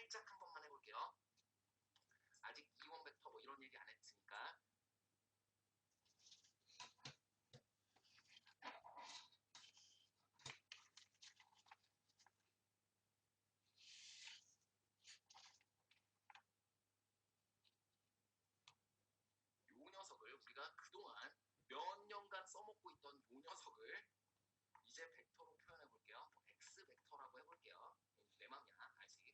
살짝 한 번만 해볼게요. 아직 이원 벡터 뭐 이런 얘기 안 했으니까. 요 녀석을 우리가 그동안 몇 년간 써먹고 있던 요 녀석을 이제 벡터로 표현해 볼게요. x 벡터라고 해볼게요. 내 맘이야 아직.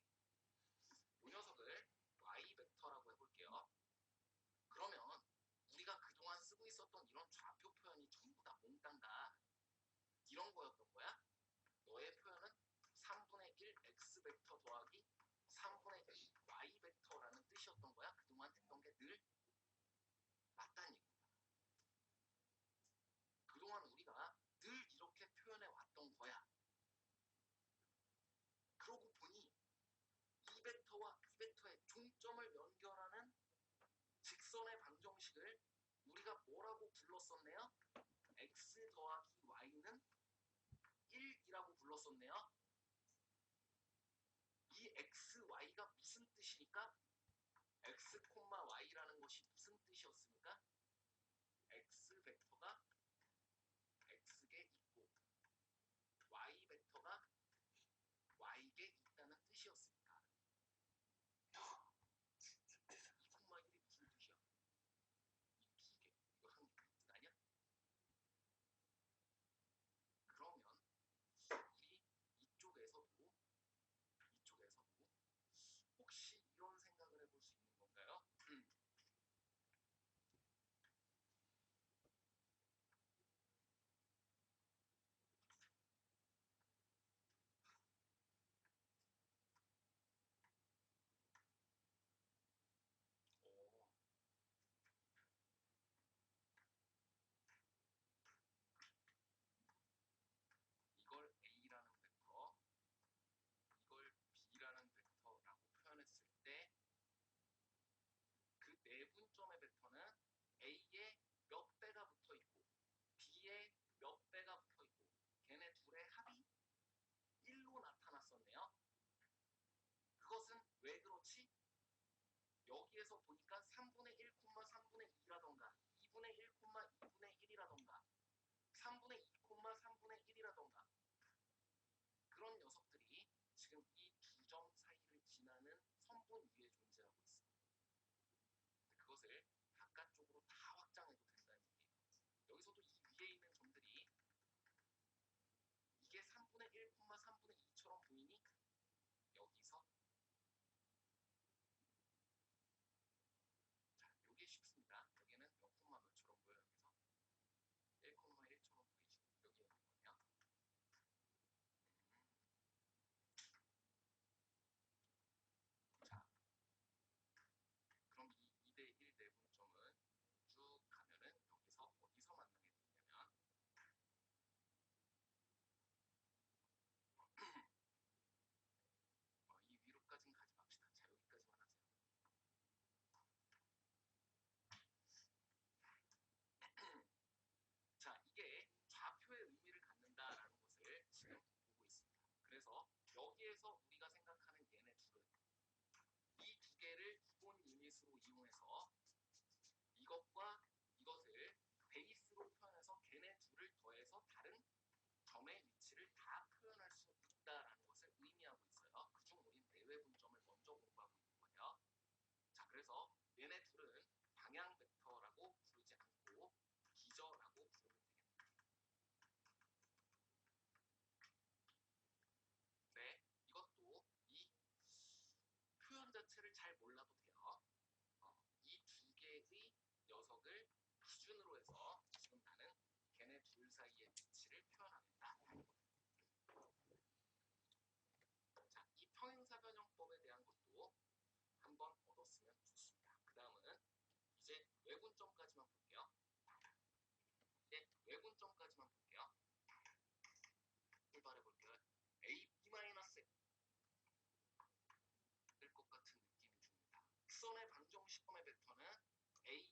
요 녀석을 y 벡터라고 해볼게요. 그러면 우리가 그동안 쓰고 있었던 이런 좌표 표현이 전부 다 몽땅 다 이런 거였던 거야. 너의 표현은 3분의 1 x 벡터 더하기 3분의 2 y 벡터라는 뜻이었던 거야. 그동안 했던 게 늘 맞다는 얘기입니다. 그동안 우리가 늘 이렇게 표현해 왔던 거야. 그러고 보니 이 벡터와 이 벡터의 종점을 연결하는 직선의 방정식을 우리가 뭐라고 불렀었네요? x 더하기 y는 1이라고 불렀었네요. 이 x, y가 무슨 뜻이니까? x, y라는 것이 무슨 뜻이었습니까? x 벡터가 x에 있고 y 벡터가 y에 있다는 뜻이었습니다. 2,1이 무슨 뜻이야? 이 두 개. 이거 한 개. 그 뜻 아니야? 그러면 우리 이쪽에서도 혹시 이런 생각을 해볼 수 있는 건가요? 어, 이걸 A라는 벡터, 이걸 B라는 벡터라고 표현했을 때 그 내분점의 벡터는 A에 몇 배가 붙어 있고 B에 몇 배가 붙어 있고 걔네 둘의 합이 1로 나타났었네요. 그것은 왜 그렇지? 여기에서 보니까 3분의 1, 3분의 2라던가 2분의 1, 2분의 1이라던가 3분의 2, 3분의 1이라던가 그런 녀석들이 지금 이 두 점 사이를 지나는 선분 위에 존재하고 있습니다. 그것을 바깥쪽으로 다 확장해도 된다는 얘기예요. 여기서도 이 위에 있는 점들이 이게 3분의 1, 3분의 2처럼 보이니 여기서 자, 요게 쉽습니다. 여기는 0, 몇처럼 보여요. 여기서 1, 1처럼 보이죠. 여기에 있는 거냐? 자, 그럼 이 2대1 내분점은 쭉 가면은 여기서 어디서 만나게 되냐면 이 위로까지는 가지 맙시다. 자, 여기까지만 하세요. 자, 이게 좌표의 의미를 갖는다라는 것을 지금 보고 있습니다. 그래서 여기에서 우리가 생각하는 얘네 둘은 이 두 개를 기본 유닛으로 이용해서 이것과 이것을 베이스로 표현해서 걔네 둘을 더해서 다른 점의 위치를 다 표현할 수 있다라는 것을 의미하고 있어요. 그중 우린 내외 분점을 먼저 공부하고 있는 거예요. 자, 그래서 얘네 둘은 방향 벡터라고 부르지 않고 기저라고 부르면 되겠다. 네, 이것도 이 표현 자체를 잘 몰라도 돼요. 이 두 개의 녀석을 기준으로 해서 지금 나는 걔네 둘 사이의 위치를 표현하겠다. 자, 이 평행사변형법에 대한 것도 한번 얻었으면 좋습니다. 그 다음은 이제 외분점까지만 볼게요. 이제 외분점까지만 볼게요. 출발해 볼게요. A, B-X 될 것 같은 느낌이 듭니다. 직선의 방정식의 벡터는 A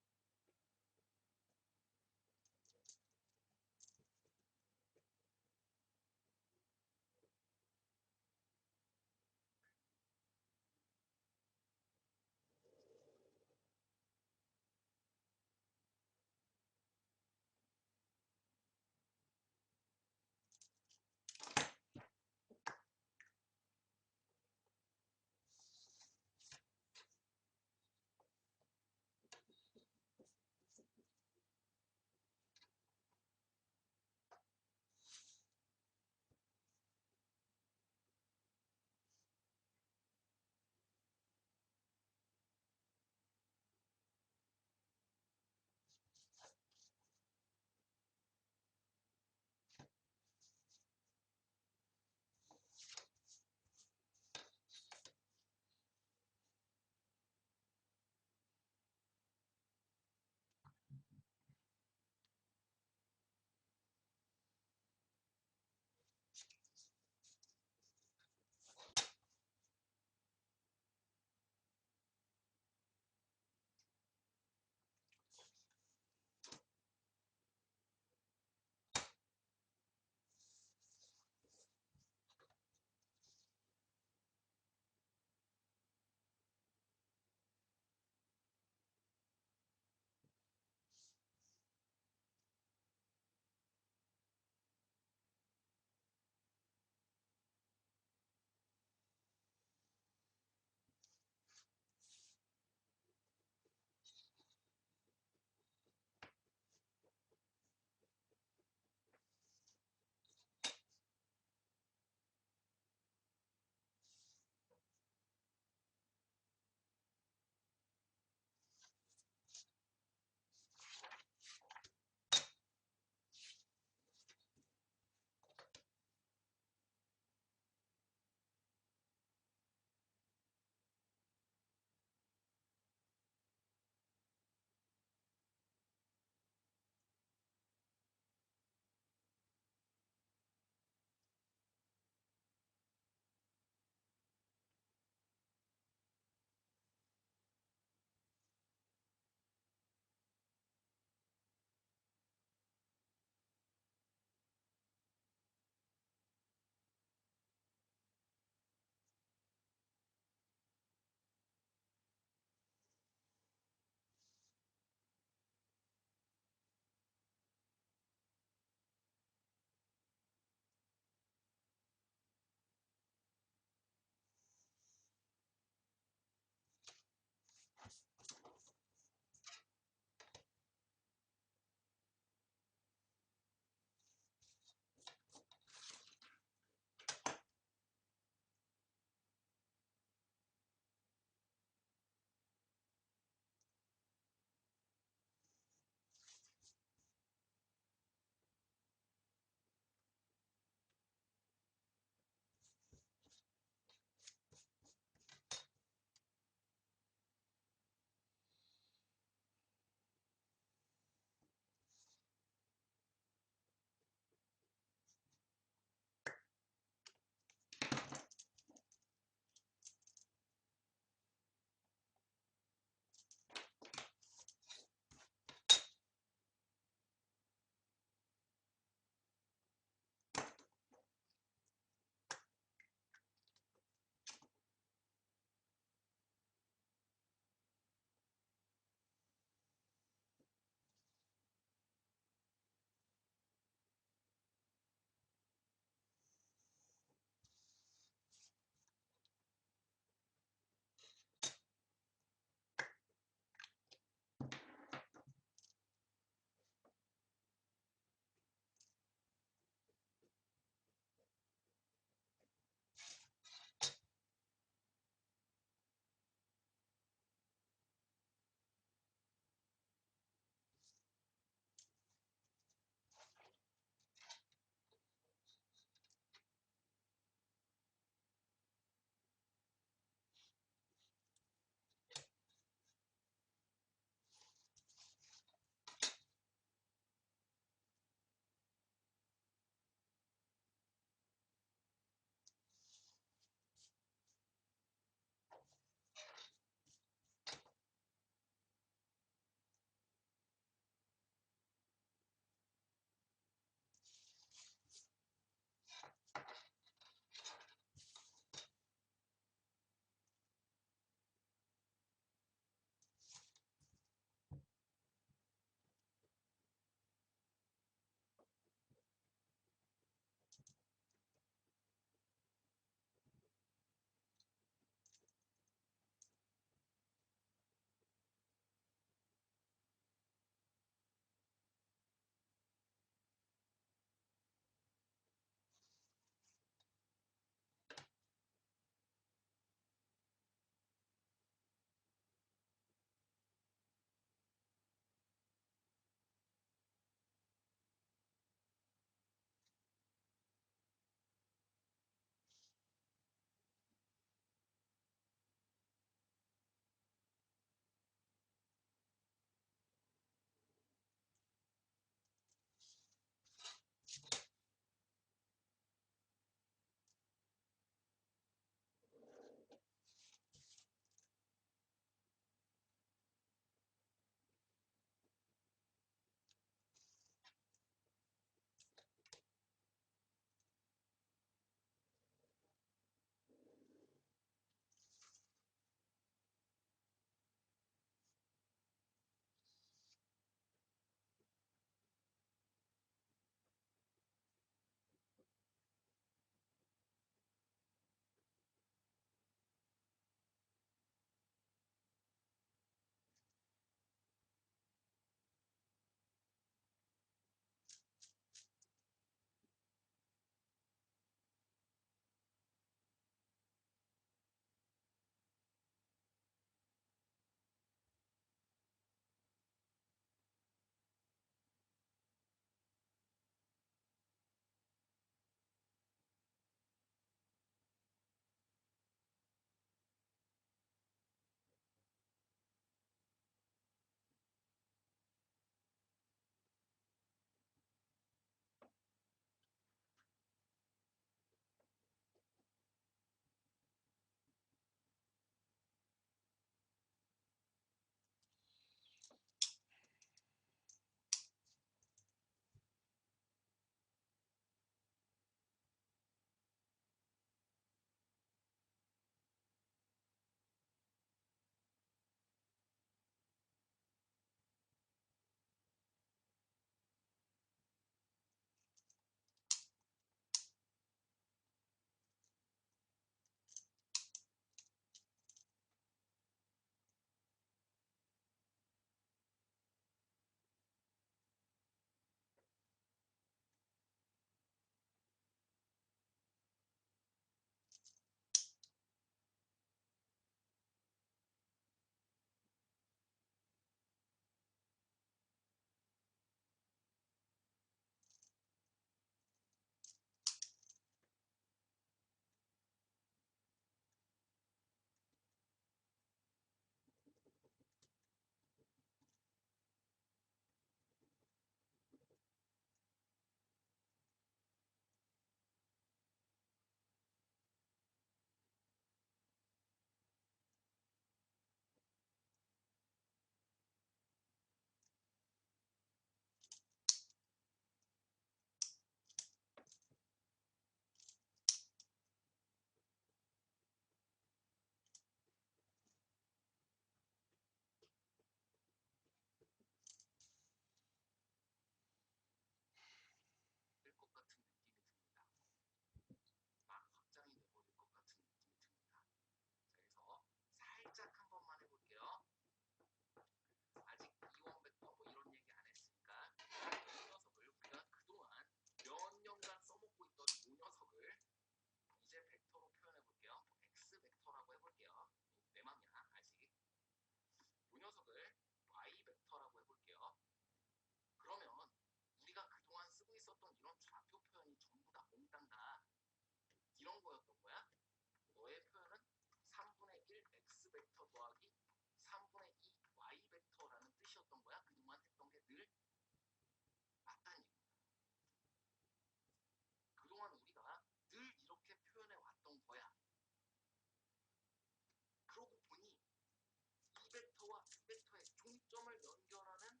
벡터의 중점을 연결하는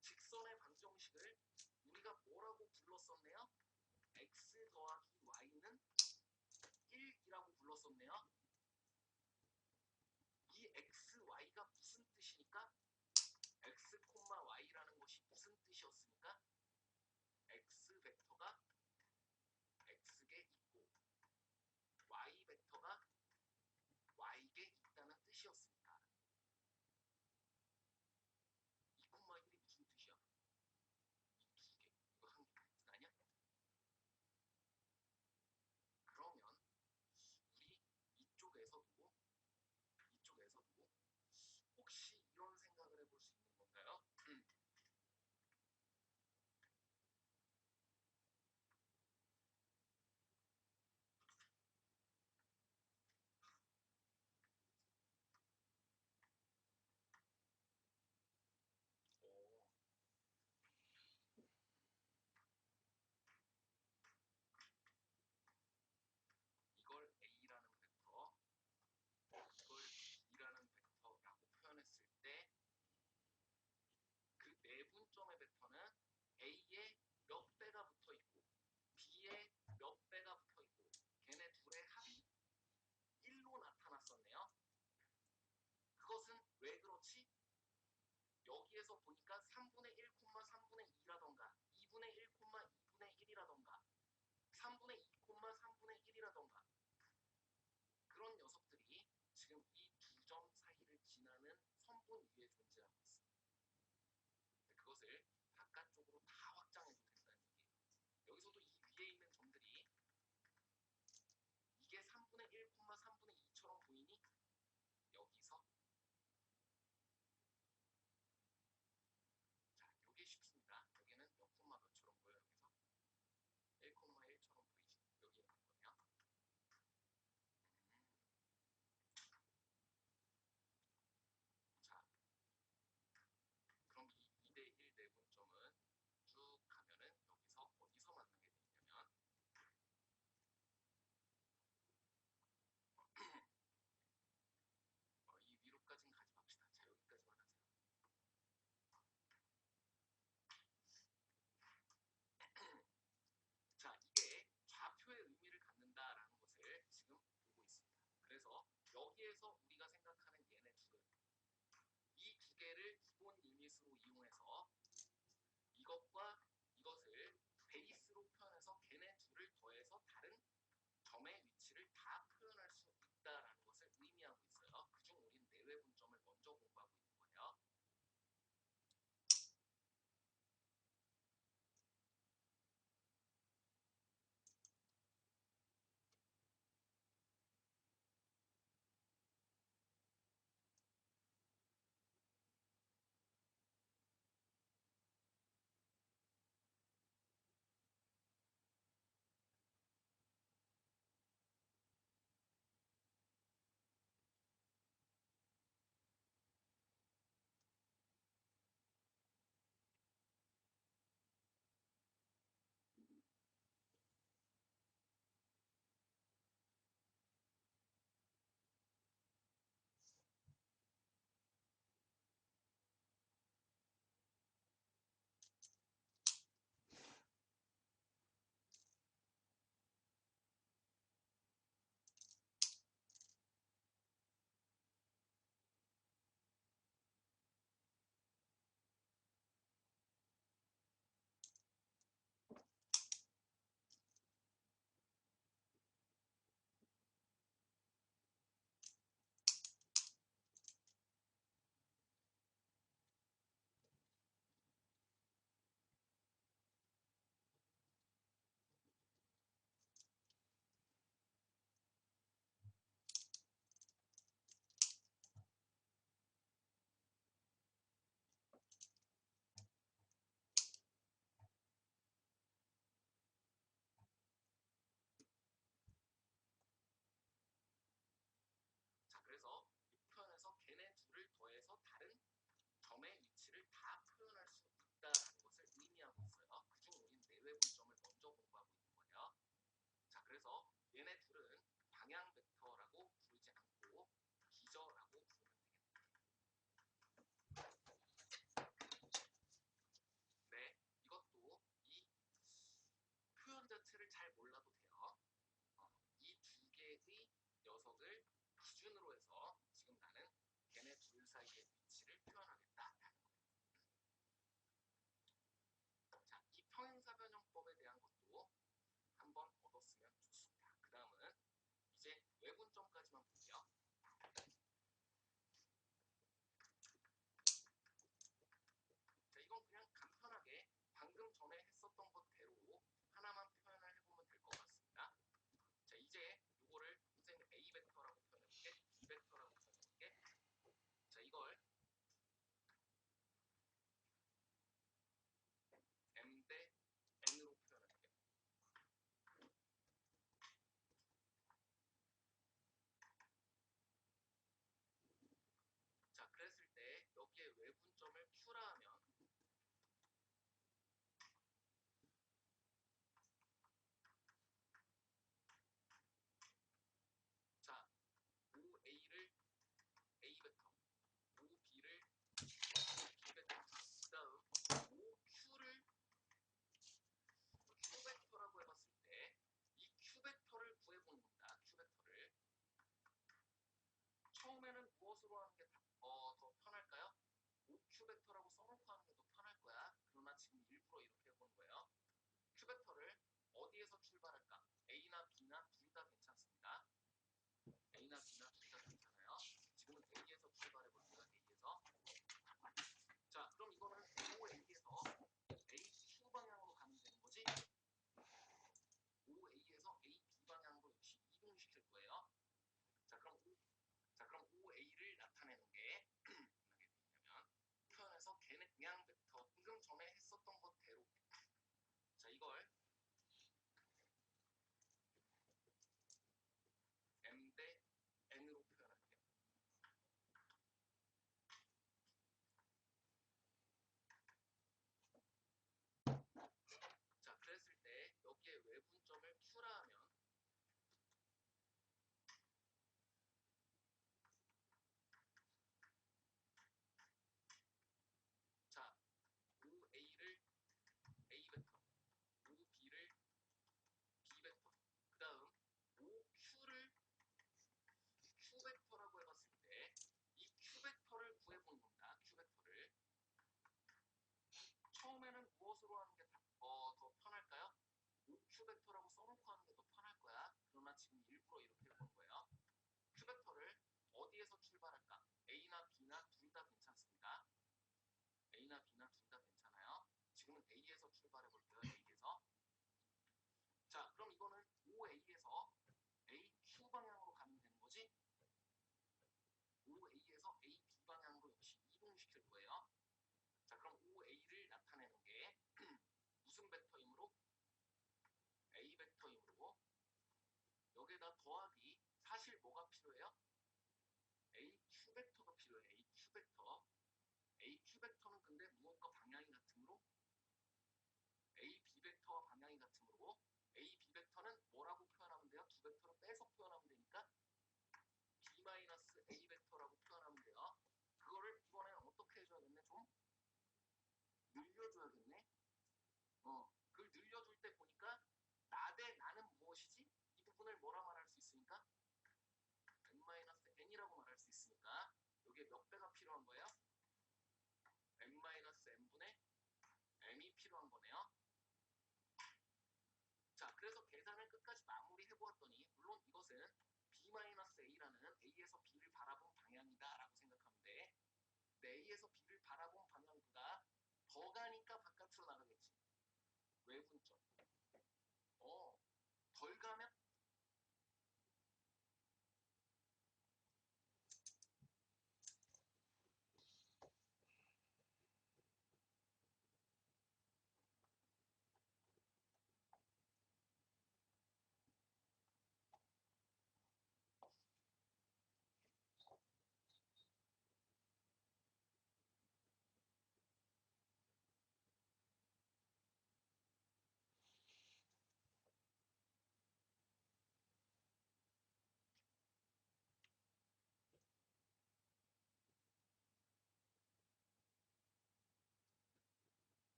직선의 방정식을 우리가 뭐라고 불렀었네요? x 더하기 y는 1이라고 불렀었네요. 이 x, y가 무슨 뜻이니까? x, y라는 것이 무슨 뜻이었습니까? x 벡터가 x에 있고 y 벡터가 y에 있다는 뜻이었습니다. 2,1이 무슨 뜻이야? 이 두 개, 이거 한 개 같은 거 아니야? 그러면 우리 이쪽에서도 혹시 이런 생각을 해볼 수 있는 건가요? 오, 이걸 A라는 벡터, 이걸 B라는 벡터라고 표현했을 때 그 내분점의 벡터는 A에 몇 배가 붙어 있고 B에 몇 배가 붙어 있고 걔네 둘의 합이 1로 나타났었네요. 그것은 왜 그렇지? 여기에서 보니까 3분의 1, 3분의 2라던가 2분의 1, 2분의 1이라던가 3분의 2, 3분의 1이라던가 그런 녀석들이 지금 이 두 점 사이를 지나는 선분 위에 존재하고 있습니다. 그것을 바깥쪽으로 다 확장해도 된다는 얘기예요. 여기서도 이 위에 있는 점들이 이게 3분의 1, 3분의 2처럼 보이니 여기서 자, 요게 쉽습니다. 여기는 몇 콤마 몇처럼 보여요. 여기서 1,1처럼 보이지. 여기 있는 거네요. 자, 그럼 이 2대1 내분점은 쭉 가면은 여기서 어디서 만나게 되냐면 이 위로까지는 가지 맙시다. 자, 여기까지만 하세요. 자, 이게 좌표의 의미를 갖는다라는 것을 지금 보고 있습니다. 그래서 여기에서 우리가 생각하는 얘네 둘은 이 두 개를 기본 유닛으로 이용해서 이것과 이것을 베이스로 표현해서 걔네 둘을 더해서 다른 점의 위치를 다 표현할 수 있다라는 것을 의미하고 있어요. 그중 우리는 내외 분점을 먼저 공부하고 있는 거예요. 기준으로 해서 지금 나는 걔네 둘 사이의 위치를 표현하겠다라는 거예요. 자, 이 평행사 변형법에 대한 것도 한번 얻었으면 좋습니다. 그 다음은 이제 외분점까지만 볼게요. 자, 이건 그냥 간편하게 방금 전에 했었던 것대로 하나만 표현을 해보면 될 것 같습니다. 자, 이제 이거를 선생님 A 벡터라고 표현해볼게, B 벡터라고 표현해볼게. 자, 이걸 M 대 N으로 표현할게요. 자, 그랬을 때 여기에 외분점을 Q라 하면 자, OA를 A 벡터, OB를 B 벡터, 그 다음 OQ를 Q 벡터라고 해봤을 때 이 Q 벡터를 구해보는 겁니다. Q 벡터를 처음에는 무엇으로 하는 게 더 편할까요? OQ 벡터라고 써놓고 하는 게 더 편할 거야. 그러나 지금 일부러 이렇게 해보는 거예요. Q 벡터를 어디에서 출발할까? A나 B나 둘 다 괜찮습니다. A나 B나 둘 다 괜찮아요. 지금은 A에서 출발해볼게요. A에서. 자, 그럼 이거는 OA에서 AQ 방향으로 가면 되는 거지? OA에서 AB 방향으로 역시 이동시킬 거예요. 자, 그럼 OA를 나타내는 게 어떻게 되냐면 표현해서 걔네 그냥 벡터 방금 전에 했었던 것대로 자, 이걸 M 대 N으로 표현할게요. 자, 그랬을 때 여기에 외분점을 Q라 하면 자, OA를 A 벡터, OB를 B 벡터, 그 다음 OQ를 Q 벡터라고 해봤을 때 이 Q 벡터를 구해보는 겁니다. Q 벡터를 처음에는 무엇으로 하는 게 더 편할까요? OQ 벡터라고 써놓고 하는 게 더 편할 거야. 그러나 지금 일부러 이렇게 해보는 거예요. Q 벡터를 어디에서 출발할까? A나 B나 둘 다 괜찮습니다. A나 B나 둘 다 괜찮아요. 지금은 A에서 출발해볼게요. A에서. 자, 그럼 이거는 OA에서 AQ 방향으로 가면 되는 거지? OA에서 AB 방향으로 역시 이동시킬 거예요. 자, 그럼 OA를 나타내는 게 무슨 벡터이므로? A 벡터이므로 여기에다 더하기 사실 뭐가 필요해요? AQ 벡터가 필요해. AQ 벡터. AQ 벡터는 근데 무엇과 방향이 같으므로? AB 벡터와 방향이 같으므로 AB 벡터는 뭐라고 표현하면 돼요? 두 벡터를 빼서 표현하면 되니까 B-A 벡터라고 표현하면 돼요. 그거를 이번에는 어떻게 해줘야겠네? 좀 늘려줘야겠네. 그걸 늘려줄 때 보니까 나 대 나는 무엇이지? 이 부분을 뭐라 말할 수 있으니까 n-n이라고 말할 수 있으니까 여기에 몇 배가 필요한 거예요? n-n분의 m이 필요한 거네요. 자, 그래서 계산을 끝까지 마무리해 보았더니 물론 이것은 B-A라는 A에서 B를 바라본 방향이다 라고 생각하면 돼. 근데 A에서 B를 바라본 방향보다 더 가니까 바깥으로 나가겠지. 외분점. 덜 가면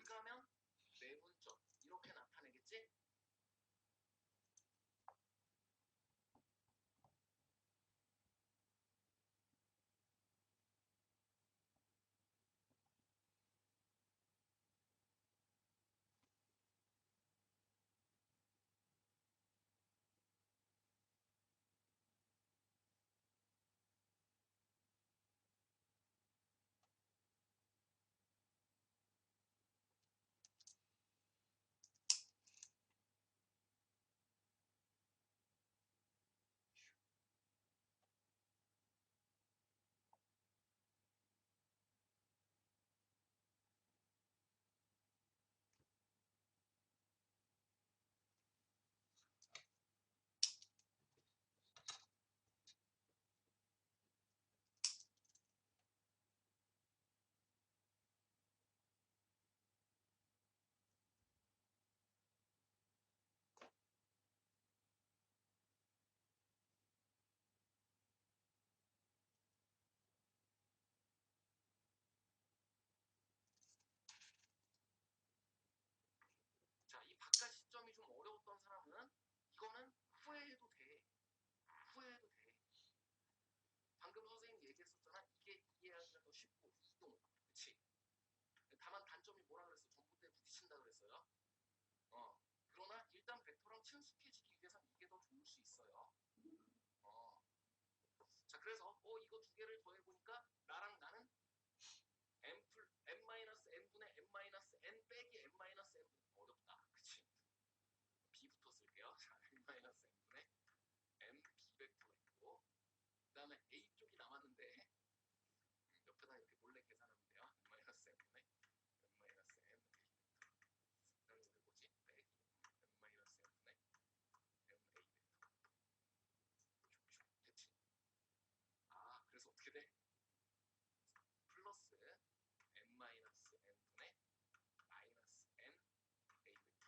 가면 내분점 이렇게 나타내겠지? 자, 이 바깥 시점이 좀 어려웠던 사람은 이거는 후회해도 돼. 후회해도 돼. 방금 선생님 얘기했었잖아. 이게 이해하기가 더 쉽고 이동. 그치? 다만 단점이 뭐라 그랬어? 전봇대에 부딪힌다 그랬어요. 어. 그러나 일단 벡터랑 친숙해지기 위해선 이게 더 좋을 수 있어요. 어. 자, 그래서 이거 두 개를 더해보니까 나랑 나는 n-n분의 n-n 빼기 n-n분 어렵다. 그치? b부터 쓸게요. 자, n-n분의 n b 벡터가 있고 그 다음에 a 쪽이 남았는데 옆에다 이렇게 몰래 계산하면 돼요. n-n분의 n-n a 벡터. 그다음에 이게 뭐지? 빼기 n-n분의 n a 벡터. 됐지? 아, 그래서 어떻게 돼? 플러스 n-n분의 n a 벡터 이렇게 됩니다.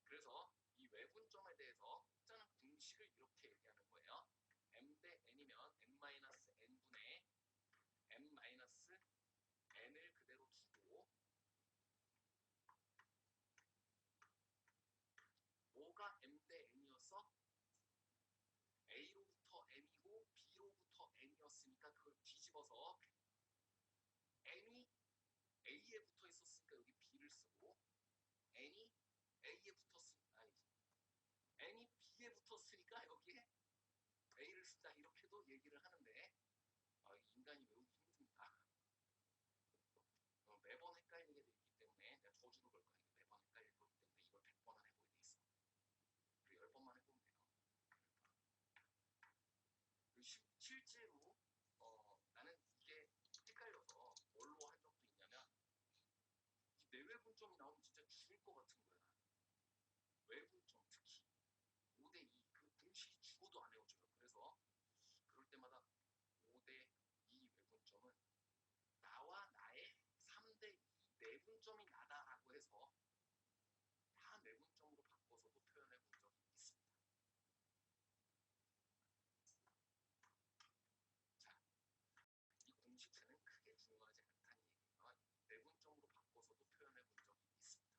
그래서 이 외분점에 대해서 짜는 공식을 이렇게 얘기하는 거예요. m 대 n이면 n-n분의 n-n을 그대로 두고 뭐가 m 대 n이었어? a로부터 m이고 b로부터 n이었으니까 그걸 뒤집어서 n이 a에 붙어 있었으니까 여기 b를 쓰고 n이 a에 붙었으니까 n이 b에 붙었으니까 여기에 a를 쓰자 이렇게도 얘기를 하는데 인간이 외우기 힘듭니다. 매번 헷갈리게 돼 있기 때문에 내가 저주를 걸 거야. 매번 헷갈릴 거기 때문에 이걸 100번은 해보게 돼 있어. 그리고 10번만 해보면 돼요. 실제로 나는 이게 헷갈려서 뭘로 한 적도 있냐면 이 내외분점이 나오면 진짜 죽을 것 같은 거야. 외분점 특히 5대2 그 공식이 죽어도 안 외워져요. 그래서 그럴 때마다 5대2 외분점은 나와 나의 3대2 내분점이 나다라고 해서 다 내분점으로 바꿔서도 표현해 본 적이 있습니다. 자, 이 공식체는 크게 중요하지 않다는 얘기예요. 내분점으로 바꿔서도 표현해 본 적이 있습니다.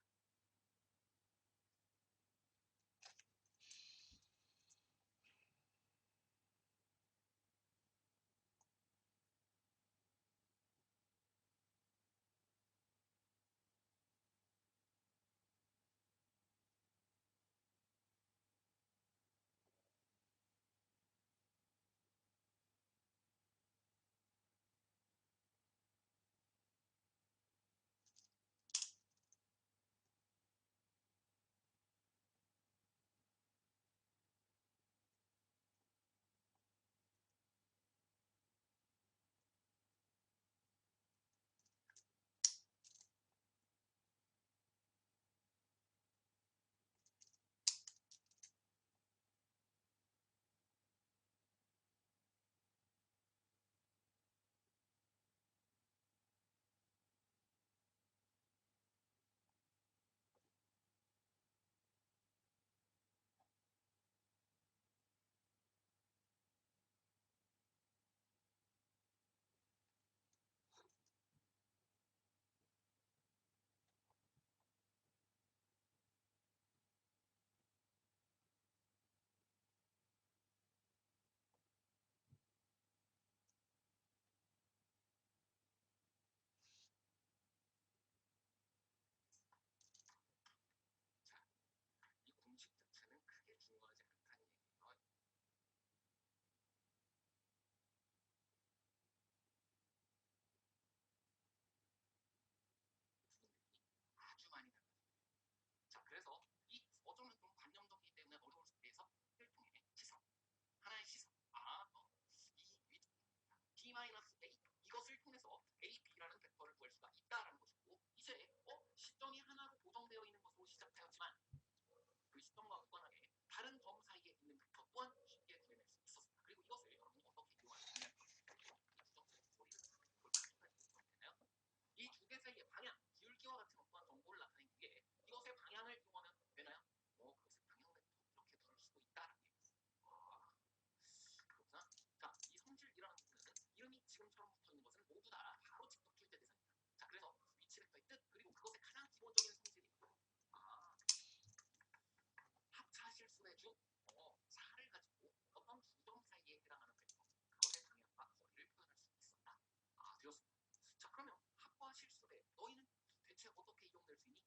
4를 가지고 어떤 두 점 사이에 해당하는 벡터, 그것의 방향과 거리를 표현할 수 있었다. 되었습니다. 자, 그러면 합과 실수배, 너희는 대체 어떻게 이용될 수 있니?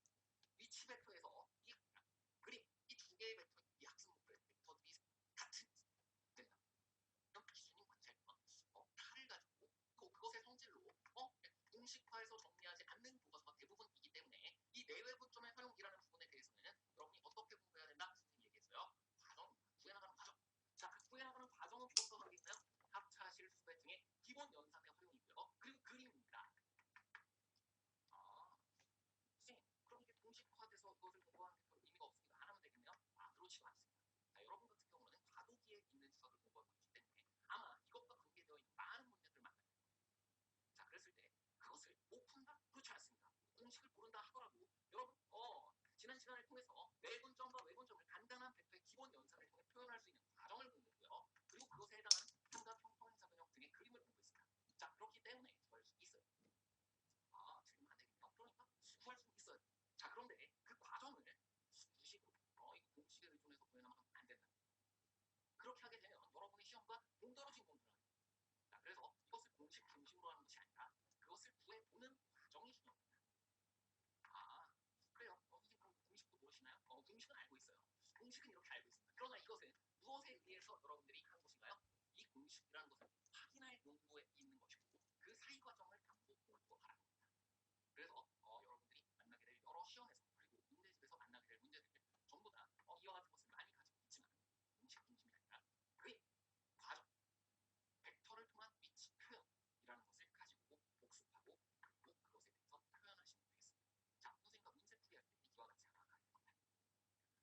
위치 벡터에서 이 그림, 이 두 개의 벡터, 이 학습 목표 벡터들이 같은 됩니다. 이런 기준이 뭔지 알면 탈을 가지고 그것의 성질로 공식화해서 정리하지 않는 교과서가 대부분이기 때문에 이 내외분점의 활용이라는 부분에 대해서는 여러분이 어떻게 공부해야 된다? 선생님이 얘기했어요. 과정, 구해나가는 과정. 자, 그 구해나가는 과정은 무엇과 관계있나요? 합차, 실수배 등의 기본 연산의 활용이고요. 그리고 그림입니다. 선생님, 그럼 이게 공식화돼서 그것을 공부하는 게 별 의미가 없으니까 안 하면 되겠네요? 그렇지가 않습니다. 자, 여러분 같은 경우는 과도기에 있는 수학을 공부하고 있기 때문에 아마 이것과 관계되어 있는 많은 문제들을 만나게 됩니다. 자, 그랬을 때 그것을 못 푼다? 그렇지 않습니다. 공식을 모른다 하더라도 여러분 지난 시간을 통해서 내분점과 외분점을 간단한 벡터의 기본 연산을 통해 표현할 수 있는 과정을 공부했고요. 그리고 그것에 해당하는 삼각 평평행사 변형 등의 그림을 공부했습니다. 자, 그렇기 때문에 구할 수 있어요. 지금 안 되겠네요. 그러니까 구할 수 있어요. 자, 그런데 그 과정을 수식으로 이거 공식에 의존해서 구해나가면 안 된다. 그렇게 하게 되면 여러분의 시험과 동떨어진 공부를 하게 됩니다. 자, 그래서 이것을 공식 중심으로 하는 것이 아니라 그것을 구해보는 과정이 중요합니다. 그래요. 선생님 그럼 공식도 모르시나요? 공식은 알고 있어요. 공식은 이렇게 알고 있습니다. 그러나 이것은 무엇에 의해서 여러분들이 하는 것인가요? 이 공식이라는 것은 확인할 용도에 있는 것이고 그 사이 과정을 반복 공부하라는 겁니다. 그래서 여러분들이 만나게 될 여러 시험에서 그리고 문제집에서 만나게 될 문제들 전부 다 이와 같은 것을 많이 가지고 있지만 공식 중심이 아니라 그림, 과정, 벡터를 통한 위치 표현이라는 것을 가지고 복습하고 그리고 그것에 대해서 표현하시면 되겠습니다. 자, 선생님과 문제풀이 할 때 이와 같이 알아가야 됩니다.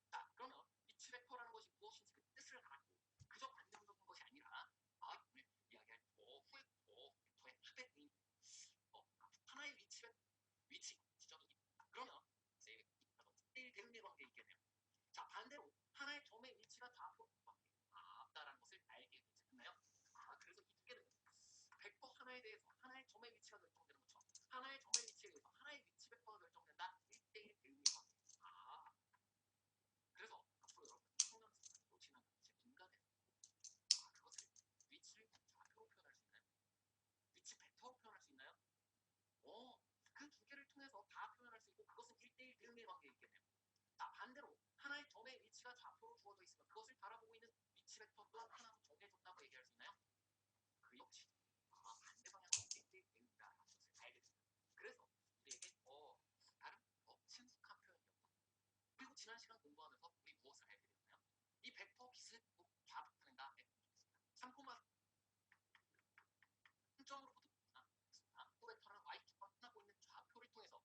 자, 그러면 위치 벡터라는 것이 무엇인지 그 뜻을 알았고 그저 관념적인 것이 아니라 오늘 이야기할 후에 벡터의 합의 의미 하나의 위치 지점이 그러면 이제 1대1 대응의 관계에 있겠네요. 자, 반대로 하나의 점의 위치가 좌표 관계 없다라는 것을 알게 되셨나요? 그래서 이 두 개는 벡터 하나에 대해서 하나의 점의 위치가 결정되는 것처럼 하나의 점의 위치에 의해서 하나의 위치 벡터가 결정된다. 1대1 대응의 관계. 그래서 앞으로 여러분 평면에서 놓치는 제 분간에서 그것을 위치를 좌표로 표현할 수 있나요? 위치 벡터로 표현할 수 있나요? 그 두 개를 통해서 다 표현할 수 있고 그것은 1대1 대응의 관계에 있겠네요. 자, 반대로 하나의 점의 위치가 좌표로 주어져 있으면 그것을 바라보고 있는 위치 벡터 또한 하나로 정해졌다고 얘기할 수 있나요? 그 역시 반대 방향으로 1대1 대응이다라는 것을 알게 됩니다. 그래서 우리에게 다른 친숙한 표현이었던 그리고 지난 시간 공부하면서 우리 무엇을 알게 되었나요? 이 벡터 빛을 좌표한다에 공부했습니다. 참고만 점으로부터 후 벡터는 y축과 끝나고 있는 좌표를 통해서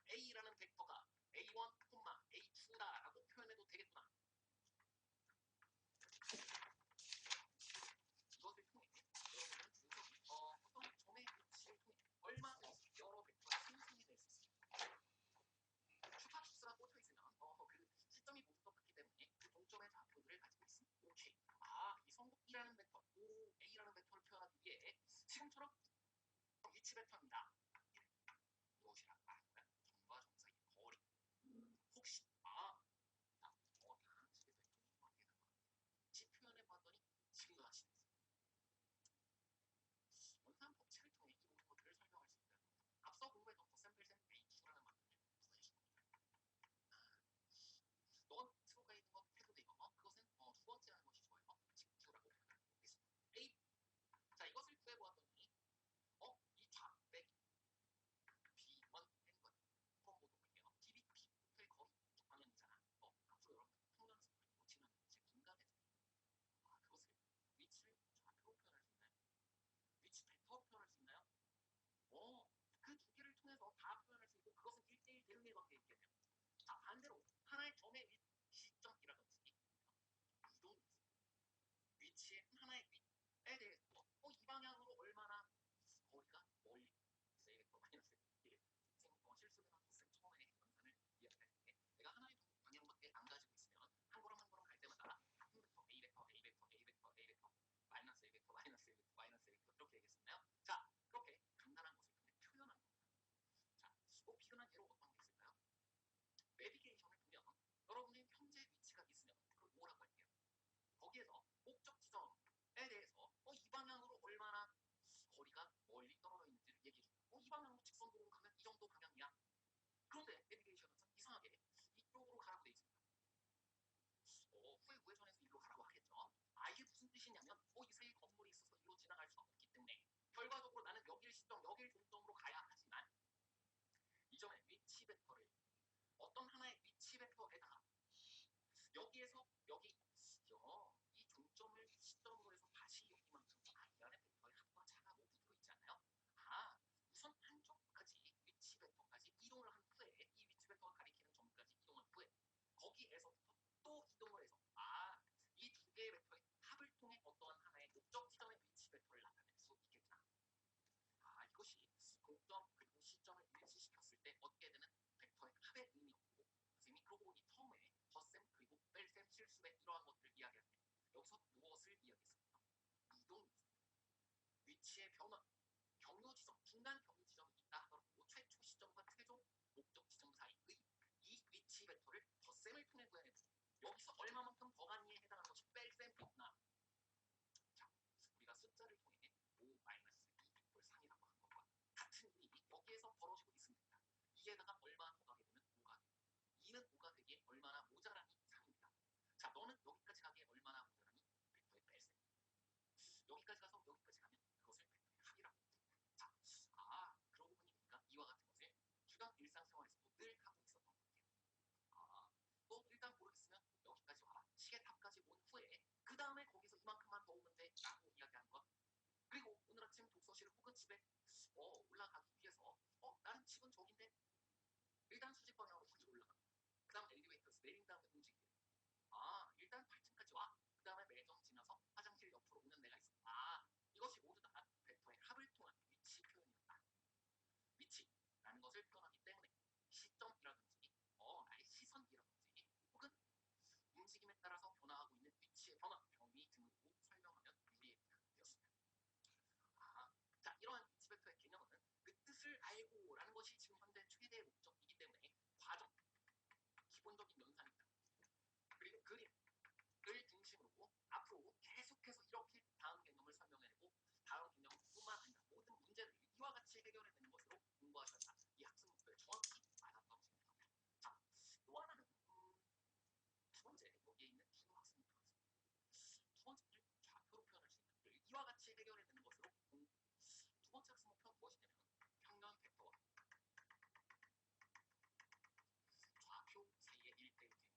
a라는 벡터가 a1, a2다라고 표현해도 되겠구나. 이것을 통해 여러분은 어떤 점의 위치를 통해 얼마든지 여러 벡터가 생성이 될 수 있습니다. 슈퍼축수가 꽂혀 있으면 그 시점이 모두 똑같기 때문에 그 동점의 좌표들을 가지고 있습니다. 오케이. 이 성분이라는 벡터, A라는 벡터를 표현하기 위해 지금처럼 위치 벡터입니다. 무엇이라 말하고요? 점과 점 사이의 거리. 혹시 다음 집에서 인공관계가 위치 표현해 봤더니 지금과 같이 됐습니다. 연산 법칙을 통해 이 모든 것들을 설명할 수 있다는 겁니다. 앞서 공부했던 덧셈뺄셈 A2라는 만큼을 구해주신 겁니다. 넌 스로가 있는 것 해도 돼요. 그것은 두 번째 하는 것이 좋아요. 직주라고 표현하겠습니다. A. 자, 이것을 구해보았더니 이 좌백 B1 N번 처음 보는 볼게요. TBP 호텔 거리 이쪽 방향이잖아. 앞으로 여러분 평면에서 놓치는 제 분간해서 그것을 위치를 좌표로 표현할 수 있나요? 위치 벡터로 표현할 수 있나요? 그 두 개를 통해서 다 표현할 수 있고 그것은 1대1 대응의 관계에 있겠네요. 자, 반대로 하나의 점의 시점이라든지 이동이 있습니다. 위치의 하나의 위에 대해서 이 방향으로 얼마나 거리가 멀리 세이벡터 마이너스 1 실수되는 덧셈 처음에 연산을 이야기할 때 내가 하나의 방향밖에 안 가지고 있으면 한 걸음 한 걸음 갈 때마다 같은 벡터 A 벡터 A 벡터 A 벡터 A 벡터 마이너스 A 벡터 마이너스 A 벡터 마이너스 A 벡터 이렇게 얘기했었나요? 자, 그렇게 간단한 것을 통해 표현하는 겁니다. 자, 비근한 예로 어떤 게 있을까요? 내비게이션을 위치 벡터를 어떤 하나의 위치 벡터에다가 여기에서 여기 이 종점을 시점으로 해서 다시 여기만큼 이 안에 벡터의 합과 차가 모두 들어있지 않나요? 우선 한쪽까지 위치 벡터까지 이동을 한 후에 이 위치 벡터가 가리키는 점까지 이동한 후에 거기에서부터 또 이동을 해서 이 두 개의 벡터의 합을 통해 어떠한 하나의 목적 지점의 위치 벡터를 나타낼 수 있겠구나. 이것이 공점 그리고 시점을 일치시켰을 때 얻게 되는 벡터의 합의 의미였고, 선생님이 그러고 보니 처음에 덧셈 그리고 뺄셈 실수의 이러한 것들을 이야기할 때 여기서 무엇을 이야기했습니까? 이동입니다. 위치의 변화, 경유 지점, 중간 경유 지점이 있다 하더라도 최초 시점과 최종 목적 지점 사이의 이 위치 벡터를 덧셈을 통해 구해내보죠. 여기서 얼마만큼 더하기에 해당하는 것이 뺄셈이구나. 자, 우리가 숫자를 통해 5-2꼴3이라고 한 것과 같은 일이 여기에서 벌어지고 있습니다. 2에다가 얼마 더하게 되면 5가 되고 2는 5가 되기에 얼마나 모자라니 3입니다. 자, 너는 여기까지 가기에 얼마나 모자라니? 벡터의 뺄셈. 여기까지 가서 여기까지 가면 그것을 벡터의 합이라고 합니다. 자, 그러고 보니까 이와 같은 것을 주간 일상생활에서도 늘 하고 있었던 것 같아요. 너 일단 모르겠으면 여기까지 와라. 시계탑까지 온 후에 그 다음에 거기서 이만큼만 더 오면 돼 라고 이야기하는 것. 그리고 오늘 아침 독서실 혹은 집에 올라가기 위해서 나는 집은 저긴데 일단 수직 방향으로 먼저 올라가. 그 다음 엘리베이터에서 내린 다음에 움직이게. 일단 8층까지 와. 그 다음에 매점 지나서 화장실 옆으로 오는 데가 있어. 이것이 모두 다 벡터의 합을 통한 위치 표현이었다. 위치라는 것을 표현하기 때문에 시점이라든지 나의 시선이라든지 혹은 움직임에 따라서 변화하고 있는 위치의 변화, 범위 등으로 설명하면 유리했습니다. 자, 이러한 위치 벡터의 개념은 그 뜻을 알고 라는 것이 지금 현재 최대의 목적이기 때문에 과정, 기본적인 연산입니다. 그리고 그림을 중심으로 앞으로 계속해서 이렇게 다음 개념을 설명해내고 다음 개념뿐만 아니라 모든 문제를 이와 같이 해결해내는 것으로 공부하셔야 이 학습 목표에 정확히 맞았다고 생각합니다. 자, 또 하나는 두 번째 여기에 있는 주요 학습 목표가 있습니다. 두 번째를 좌표로 표현할 수 있는 걸 이와 같이 해결해내는 것으로 두 번째 학습 목표는 무엇이냐면 평면 벡터와 좌표 사이의 1대1 대응입니다.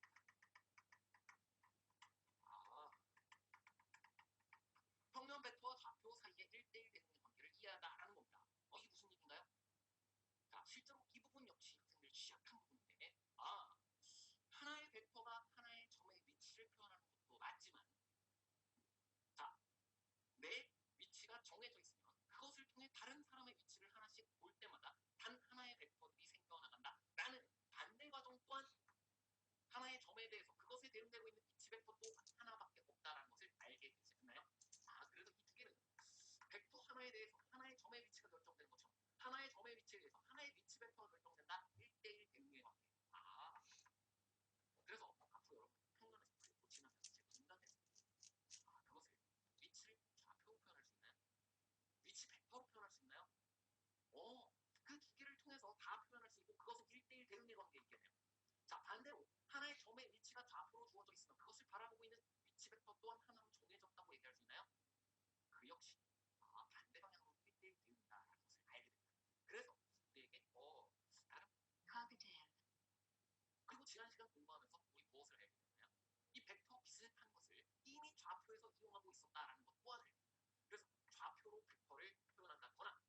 평면 벡터와 좌표 사이의 1대1 대응의 관계를 이해하다라는 겁니다. 이게 무슨 얘기인가요? 자, 실제로 이 부분 역시 학생들이 취약한 부분인데 하나의 벡터가 하나의 점의 위치를 표현하는 것도 맞지만 자, 내 위치가 정해져 있으면 그것을 통해 다른 사람의 위치를 하나씩 볼 때마다 단 하나의 벡터들이 생겨나간다 라는 반대 과정 또한 하나의 점에 대해서 그것에 대응되고 있는 위치 벡터 또 하나밖에 없다라는 것을 알게 되지 않나요? 그래서 이 두 개는 벡터 하나에 대해서 하나의 점의 위치가 결정되는 것처럼 하나의 점의 위치에 대해서 하나의 위치 벡터가 결정된다. 1대1 대응의 관계. 그래서 앞으로 여러분 평면에서 그리고 지나면서 제 분단에서 그것을 위치를 좌표로 표현할 수 있나요? 위치 벡터로 표현할 수 있나요? 그 두 개를 통해서 다 표현할 수 있고 그것은 1대1 대응의 관계이겠네요. 자, 반대로 하나의 점의 위치가 좌표로 주어져 있으면 그것을 바라보고 있는 위치 벡터 또한 하나로 정해졌다고 얘기할 수 있나요? 그 역시 반대 방향으로 1대1 대응이다라는 것을 알게 됩니다. 그래서 우리에게 나름 그리고 지난 시간 공부하면서 우리 무엇을 알게 됐나요? 이 벡터 비슷한 것을 이미 좌표에서 이용하고 있었다라는 것 또한 알게 됩니다. 그래서 좌표로 벡터를 표현한다거나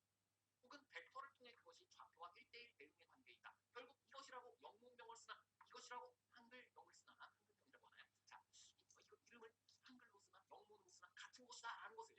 혹은 벡터를 통해 그것이 좌표와 1대1 대응의 관계이다. 결국 이것이라고 영문명을 쓰나 이것이라고 한글명을 쓰나 한글명이라고 하나요? 자, 이거 이름을 한글로 쓰나 영문으로 쓰나 같은 것이다 라는 것을